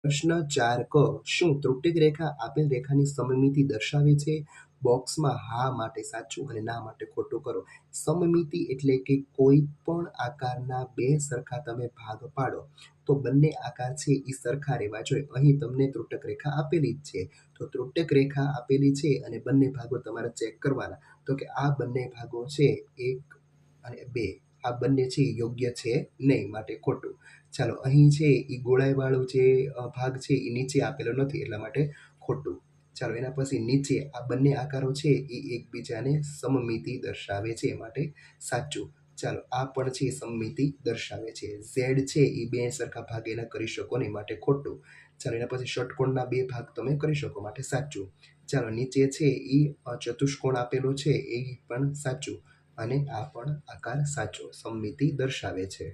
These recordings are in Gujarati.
પ્રશ્ન 4 ક શું ત્રુટિક રેખા આપેલ રેખાની સમમિતિ દર્શાવે છે? બોક્સમાં હા માટે સાચું અને ના માટે ખોટું કરો. સમમિતિ એટલે કે કોઈ પણ આકારના બે સરખા તમે ભાગ પાડો તો બંને આકાર છે એ સરખા રહેવા જોઈએ. અહીં તમને ત્રુટક રેખા આપેલી જ છે, તો ત્રુટક રેખા આપેલી છે અને બંને ભાગો તમારે ચેક કરવાના. તો કે આ બંને ભાગો છે 1 અને 2, આ બંને છે એ યોગ્ય છે નહીં, માટે ખોટું. ચાલો, અહીં છે એ ગોળાઈવાળું જે ભાગ છે એ નીચે આપેલો નથી, એટલા માટે ખોટું. ચાલો, એના પછી નીચે આ બંને આકારો છે એ એકબીજાને સમમિતિ દર્શાવે છે, માટે સાચું. ચાલો, આ પણ છે સમમિતિ દર્શાવે છે. ઝેડ છે એ બે સરખા ભાગ એના કરી શકો નહીં, માટે ખોટું. ચાલો, એના પછી ષટકોણના બે ભાગ તમે કરી શકો, માટે સાચું. ચાલો, નીચે છે એ ચતુષ્કોણ આપેલો છે એ પણ સાચું અને આ પણ આકાર સાચો, સમમિતિ દર્શાવે છે.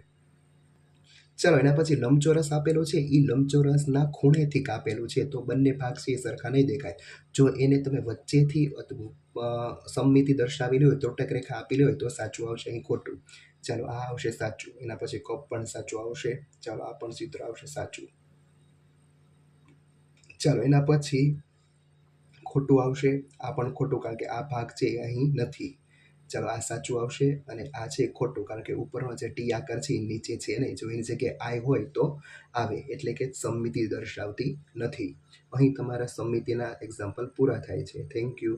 ચાલો, એના પછી લંબચોરસ આપેલો છે એ લંબચોરસના ખૂણેથી કાપેલું છે, તો બંને ભાગ છે એ સરખા નહીં દેખાય. જો એને તમે વચ્ચેથી સમમિતિ દર્શાવેલી હોય, ત્રુટક રેખા આપેલી હોય તો સાચું આવશે, અહીં ખોટું. ચાલો, આ આવશે સાચું. એના પછી કપ પણ સાચું આવશે. ચાલો, આ પણ ચિત્ર આવશે સાચું. ચાલો, એના પછી ખોટું આવશે. આ પણ ખોટું, કારણ કે આ ભાગ છે એ અહીં નથી. ચાલો, આ સાચું આવશે અને આ છે ખોટું, કારણ કે ઉપરનો જે ટી આકાર છે એ નીચે છે નહીં. જો એની જગ્યાએ આઈ હોય તો આવે, એટલે કે સમમિતિ દર્શાવતી નથી. અહીં તમારા સમમિતિના એક્ઝામ્પલ પૂરા થાય છે. Thank you.